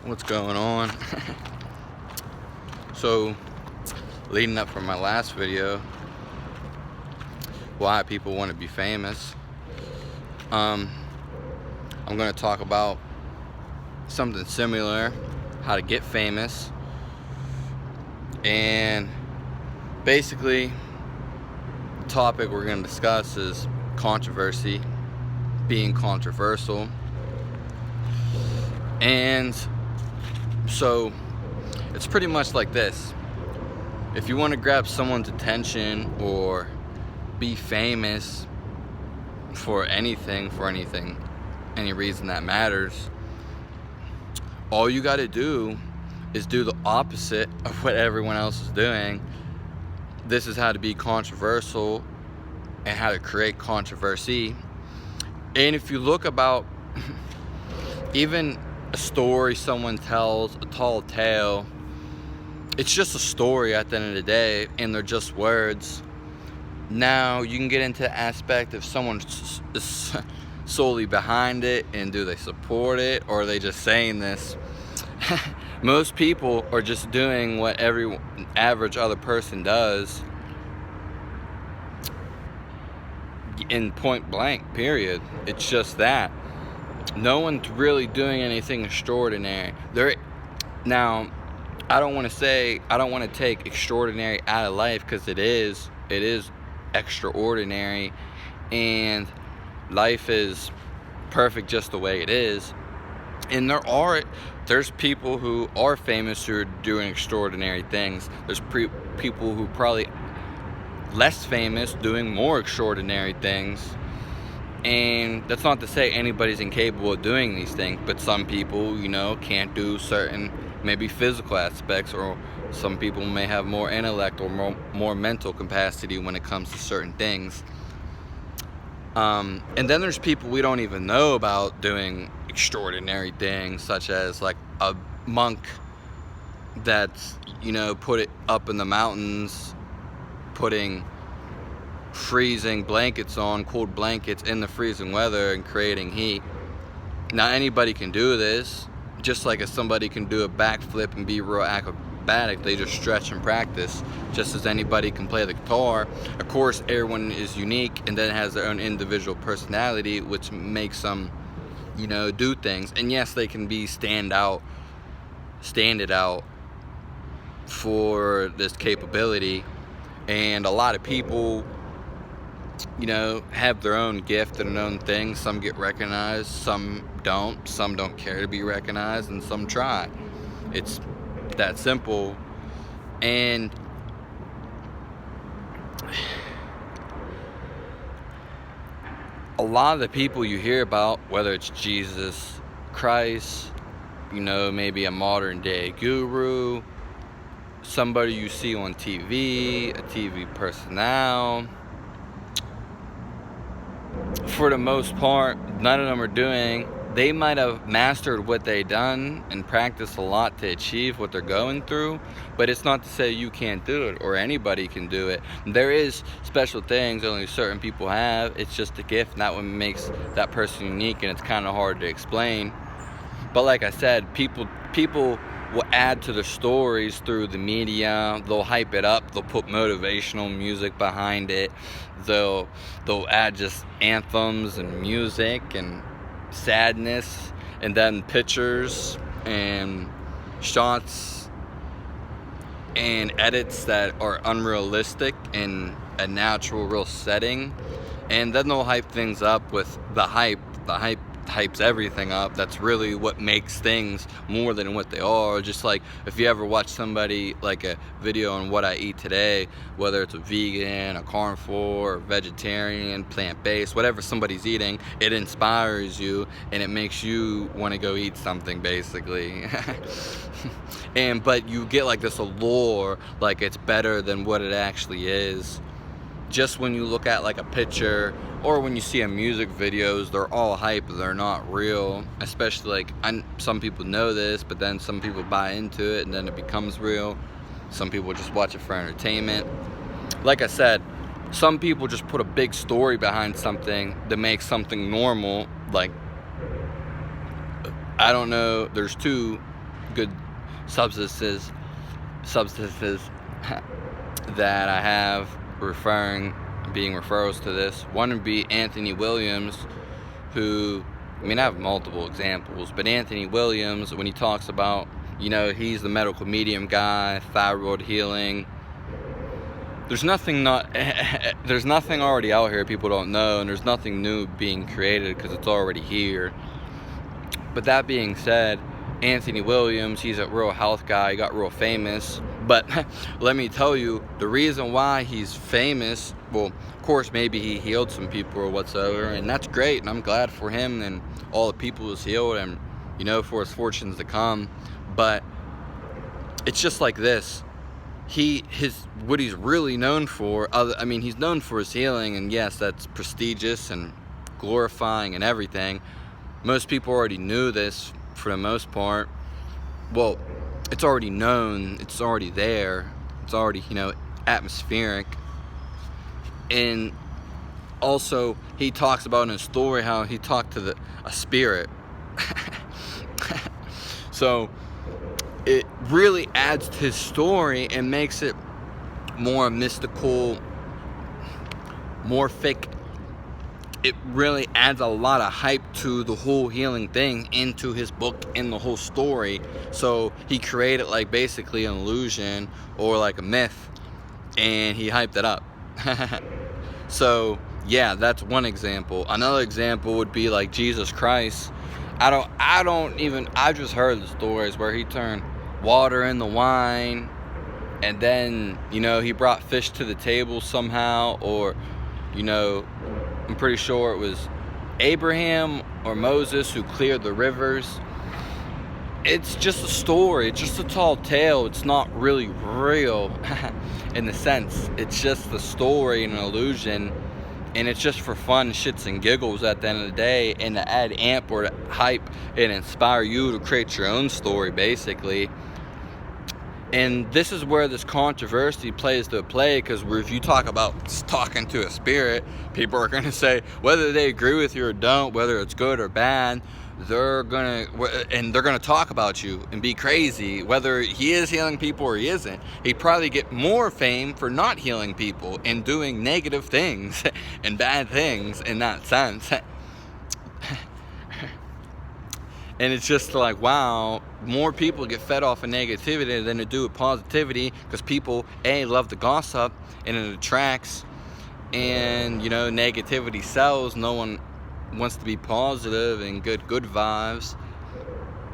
What's going on? So, leading up from my last video, why people want to be famous, I'm going to talk about something similar, how to get famous, and basically the topic we're going to discuss is controversy, being controversial. And so it's pretty much like this: if you want to grab someone's attention or be famous for anything, any reason that matters, all you got to do is do the opposite of what everyone else is doing. This is how to be controversial and how to create controversy. And if you look about even a story someone tells, a tall tale, it's just a story at the end of the day, and they're just words. Now you can get into the aspect if someone is solely behind it, and do they support it, or are they just saying this? Most people are just doing what every average other person does, in point blank, period. It's just that. No one's really doing anything extraordinary. Now, I don't want to take extraordinary out of life, because it is extraordinary, and life is perfect just the way it is. And there's people who are famous who are doing extraordinary things. There's people who probably less famous doing more extraordinary things. And that's not to say anybody's incapable of doing these things, but some people, can't do certain maybe physical aspects, or some people may have more intellect or more mental capacity when it comes to certain things. And then there's people we don't even know about doing extraordinary things, such as like a monk that's, put it up in the mountains, putting freezing blankets on, cold blankets in the freezing weather, and creating heat. Now anybody can do this, just like if somebody can do a backflip and be real acrobatic. They just stretch and practice, just as anybody can play the guitar. Of course, everyone is unique and then has their own individual personality, which makes them, do things. And yes, they can be stand it out for this capability. And a lot of people, have their own gift and their own thing. Some get recognized, some don't care to be recognized, and some try. It's that simple. And a lot of the people you hear about, whether it's Jesus Christ, maybe a modern day guru, somebody you see on TV, a TV personnel, for the most part, none of them are doing. They might have mastered what they've done and practiced a lot to achieve what they're going through, but it's not to say you can't do it or anybody can do it. There is special things only certain people have. It's just a gift, and that what makes that person unique, and it's kind of hard to explain. But like I said, people will add to their stories through the media. They'll hype it up. They'll put motivational music behind it. They'll add just anthems and music and sadness, and then pictures and shots and edits that are unrealistic in a natural, real setting. And then they'll hype things up with the hype. The hype hypes everything up. That's really what makes things more than what they are. Just like if you ever watch somebody, like a video on what I eat today, whether it's a vegan, a carnivore, or vegetarian, plant-based, whatever somebody's eating, it inspires you and it makes you want to go eat something, basically. But you get like this allure, like it's better than what it actually is. Just when you look at like a picture, or when you see a music videos, they're all hype, they're not real. Especially like, some people know this, but then some people buy into it and then it becomes real. Some people just watch it for entertainment. Like I said, some people just put a big story behind something to make something normal. Like, I don't know, there's two good substances that I have being referrals to this. One would be Anthony Williams, who, I mean, I have multiple examples, but Anthony Williams, when he talks about, he's the medical medium guy, thyroid healing. There's nothing already out here people don't know, and there's nothing new being created because it's already here. But that being said, Anthony Williams, he's a real health guy. He got real famous. But let me tell you, the reason why he's famous, well, of course, maybe he healed some people or whatsoever, and that's great, and I'm glad for him and all the people he's healed, and, for his fortunes to come. But it's just like this. What he's really known for, he's known for his healing, and yes, that's prestigious and glorifying and everything. Most people already knew this for the most part. Well, it's already known, it's already there, it's already, atmospheric. And also, he talks about in his story how he talked to a spirit. So it really adds to his story and makes it more mystical, more fake. It really adds a lot of hype to the whole healing thing into his book and the whole story. So he created like basically an illusion or like a myth, and he hyped it up. So yeah, that's one example. Another example would be like Jesus Christ. I just heard the stories where he turned water into wine, and then, he brought fish to the table somehow, or, I'm pretty sure it was Abraham or Moses who cleared the rivers. It's just a story. It's just a tall tale. It's not really real in the sense. It's just a story and an illusion. And it's just for fun, shits and giggles at the end of the day, and to add amp or to hype and inspire you to create your own story, basically. And this is where this controversy plays to play, because if you talk about talking to a spirit, people are going to say, whether they agree with you or don't, whether it's good or bad, they're going to talk about you and be crazy, whether he is healing people or he isn't. He'd probably get more fame for not healing people and doing negative things and bad things in that sense. And it's just like, wow, more people get fed off of negativity than to do with positivity, because people, love the gossip, and it attracts, and, negativity sells. No one wants to be positive and good vibes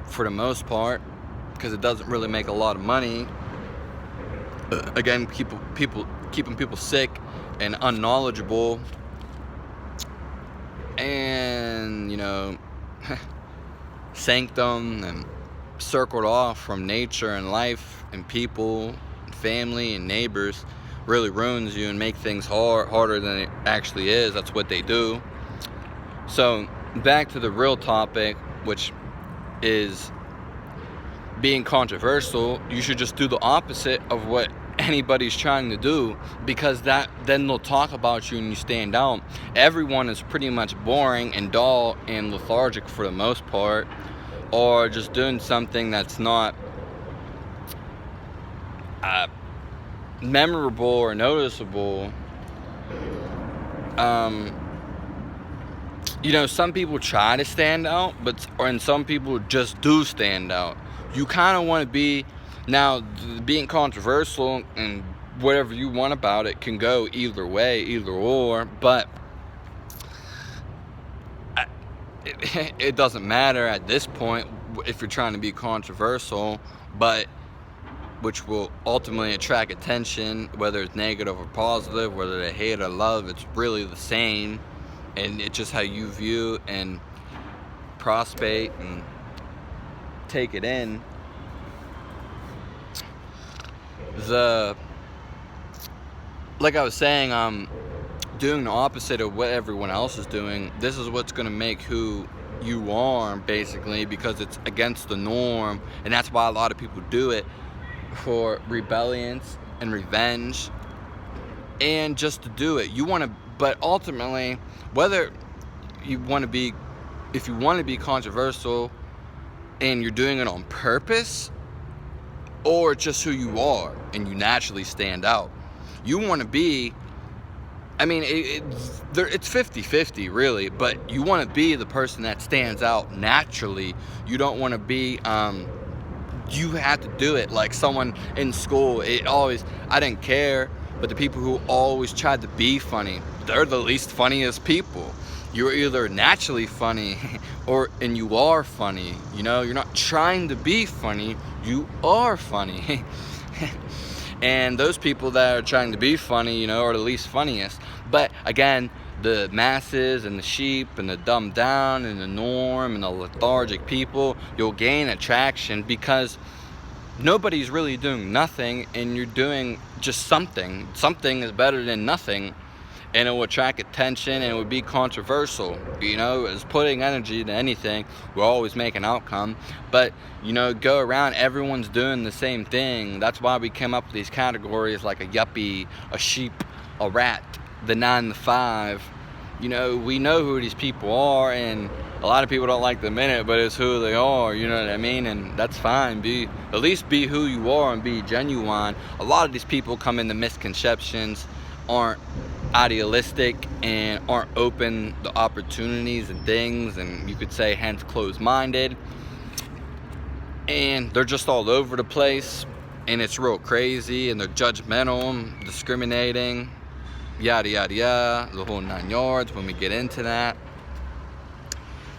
for the most part, because it doesn't really make a lot of money. Again, keeping people sick and unknowledgeable, and, sanctum and circled off from nature and life and people and family and neighbors really ruins you and make things harder than it actually is. That's what they do. So back to the real topic, which is being controversial. You should just do the opposite of what anybody's trying to do, because then they'll talk about you and you stand out. Everyone is pretty much boring and dull and lethargic for the most part, or just doing something that's not memorable or noticeable. Some people try to stand out, and some people just do stand out. You kind of want to be, now, being controversial and whatever you want about it can go either way, either or, but it doesn't matter at this point if you're trying to be controversial, but which will ultimately attract attention, whether it's negative or positive, whether they hate or love, it's really the same, and it's just how you view and prospect and take it in. Like I was saying, doing the opposite of what everyone else is doing. This is what's going to make who you are, basically, because it's against the norm, and that's why a lot of people do it, for rebellions and revenge, and just to do it. But ultimately, whether you want to be, if you want to be controversial, and you're doing it on purpose, or just who you are and you naturally stand out. You want to be, I mean, it's 50-50 really, but you want to be the person that stands out naturally. You don't want to be, you have to do it like someone in school. I didn't care, but the people who always tried to be funny, they're the least funniest people. You're either naturally funny and you are funny. You know, you're not trying to be funny, you are funny. And those people that are trying to be funny, you know, are the least funniest. But again, the masses and the sheep and the dumbed down and the norm and the lethargic people, you'll gain attraction because nobody's really doing nothing and you're doing just something. Something is better than nothing, and it will attract attention and it would be controversial. You know, it's putting energy to anything will always make an outcome. But, you know, go around, everyone's doing the same thing. That's why we came up with these categories like a yuppie, a sheep, a rat, the 9 to 5. You know, we know who these people are, and a lot of people don't like the minute, but it's who they are, you know what I mean? And that's fine. At least be who you are and be genuine. A lot of these people come into misconceptions, aren't idealistic, and aren't open to opportunities and things, and you could say hence closed-minded, and they're just all over the place, and it's real crazy, and they're judgmental, discriminating, yada yada yada, the whole 9 yards when we get into that.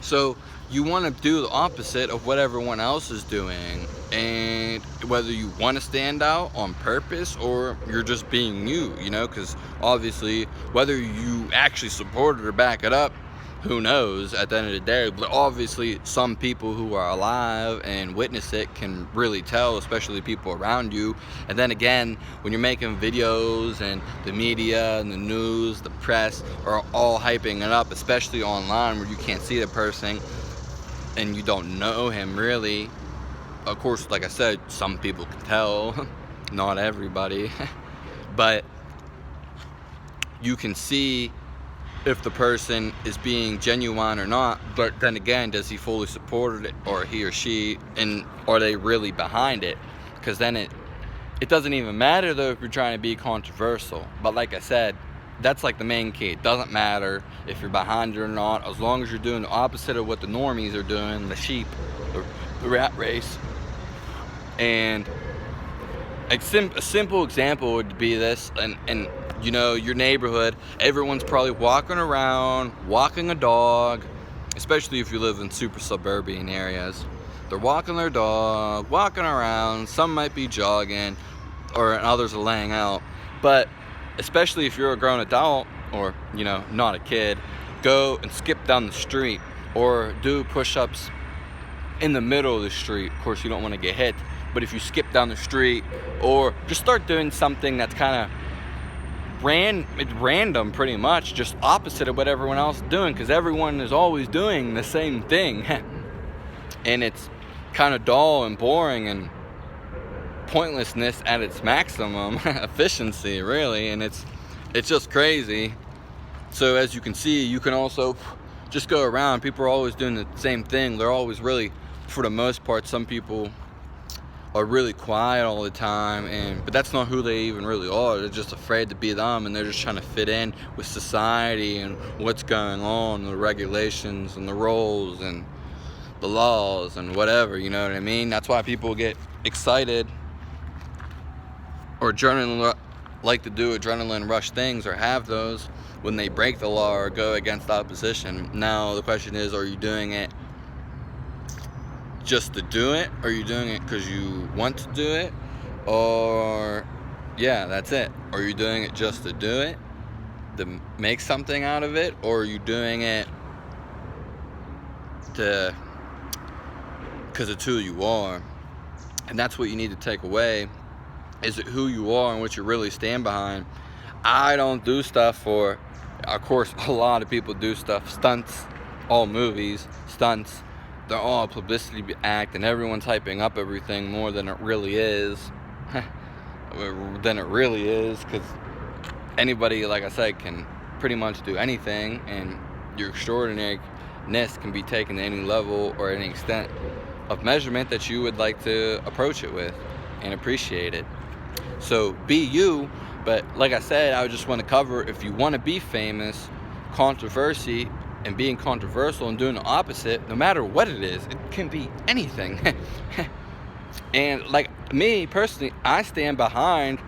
So you want to do the opposite of what everyone else is doing, and whether you want to stand out on purpose or you're just being you, you know, because obviously whether you actually support it or back it up, who knows at the end of the day. But obviously some people who are alive and witness it can really tell, especially people around you. And then again, when you're making videos and the media and the news, the press are all hyping it up, especially online where you can't see the person and you don't know him really. Of course, like I said, some people can tell, not everybody, but you can see if the person is being genuine or not. But then again, does he fully support it, or he or she, and are they really behind it? Because then it doesn't even matter though if you're trying to be controversial. But like I said, that's like the main key. It doesn't matter if you're behind it or not, as long as you're doing the opposite of what the normies are doing, the sheep, the rat race. And a simple example would be this, and you know, your neighborhood, everyone's probably walking around, walking a dog, especially if you live in super suburban areas. They're walking their dog, walking around, some might be jogging, or others are laying out. But especially if you're a grown adult, or, you know, not a kid, go and skip down the street, or do push-ups in the middle of the street. Of course, you don't want to get hit, but if you skip down the street, or just start doing something that's kind of random, pretty much, just opposite of what everyone else is doing, because everyone is always doing the same thing. And it's kind of dull and boring and pointlessness at its maximum efficiency, really, and it's just crazy. So as you can see, you can also just go around, people are always doing the same thing. They're always really, for the most part, some people are really quiet all the time, but that's not who they even really are. They're just afraid to be them, and they're just trying to fit in with society and what's going on, the regulations and the rules and the laws and whatever, you know what I mean? That's why people get excited or like to do adrenaline rush things or have those when they break the law or go against the opposition. Now the question is, are you doing it just to do it? Are you doing it because you want to do it? Or, yeah, that's it. Are you doing it just to do it, to make something out of it? Or are you doing it because it's who you are? And that's what you need to take away. Is it who you are and what you really stand behind? I don't do stuff for, of course, a lot of people do stuff, stunts, all movies, stunts. They're all a publicity act, and everyone's hyping up everything more than it really is. Because anybody, like I said, can pretty much do anything, and your extraordinariness can be taken to any level or any extent. of measurement that you would like to approach it with and appreciate it. So be you, but like I said, I just want to cover, if you want to be famous, controversy and being controversial and doing the opposite, no matter what it is, it can be anything. And like me personally, I stand behind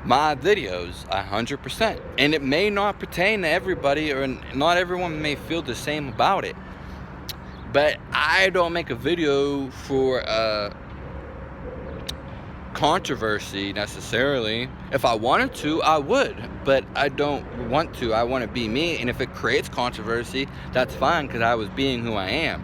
my videos 100%, and it may not pertain to everybody, or not everyone may feel the same about it, but I don't make a video for controversy necessarily. If I wanted to, I would, but I don't want to. I want to be me, and if it creates controversy, that's fine, because I was being who I am.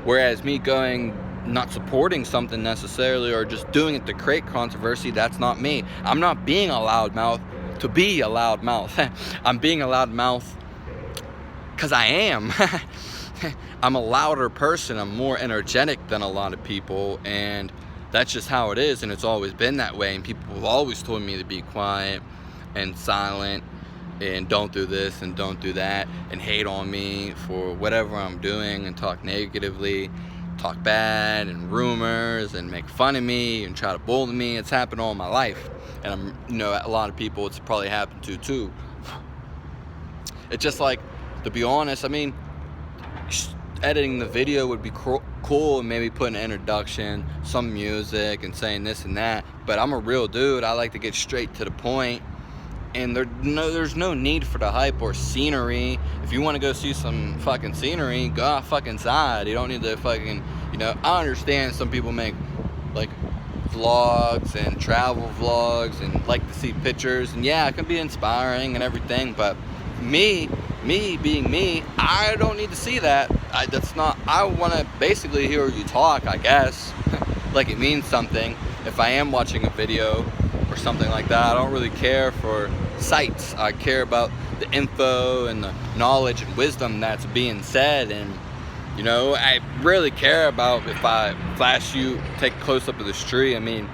Whereas me going, not supporting something necessarily, or just doing it to create controversy, that's not me. I'm not being a loudmouth to be a loudmouth. I'm being a loudmouth because I am. I'm a louder person. I'm more energetic than a lot of people, and that's just how it is, and it's always been that way. And people have always told me to be quiet and silent and don't do this and don't do that, and hate on me for whatever I'm doing, and talk negatively, talk bad, and rumors, and make fun of me, and try to bully me. It's happened all my life, and a lot of people it's probably happened to too. It's just like, to be honest, I mean, editing the video would be cool, and maybe put an introduction, some music, and saying this and that, but I'm a real dude. I like to get straight to the point, and there's no need for the hype or scenery. If you want to go see some fucking scenery, go out fucking side. You don't need to fucking, I understand some people make like vlogs and travel vlogs and like to see pictures, and yeah, it can be inspiring and everything, but me being me, I don't need to see that. I want to basically hear you talk, I guess. Like it means something. If I am watching a video or something like that, I don't really care for sights. I care about the info and the knowledge and wisdom that's being said. And I really care about if I flash you, take a close up of this tree. I mean,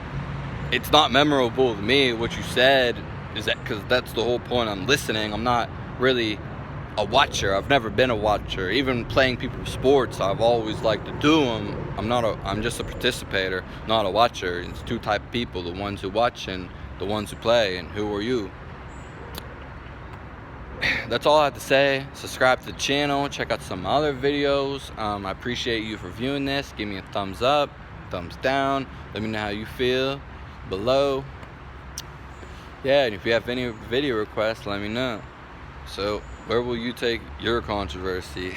it's not memorable to me what you said, is that because that's the whole point. I'm listening. I'm not really a watcher. I've never been a watcher. Even playing people's sports, I've always liked to do them. I'm just a participator, not a watcher. It's two type of people: the ones who watch and the ones who play. And who are you? That's all I have to say. Subscribe to the channel, check out some other videos. I appreciate you for viewing this. Give me a thumbs up, thumbs down. Let me know how you feel below. Yeah, and if you have any video requests, let me know. So where will you take your controversy?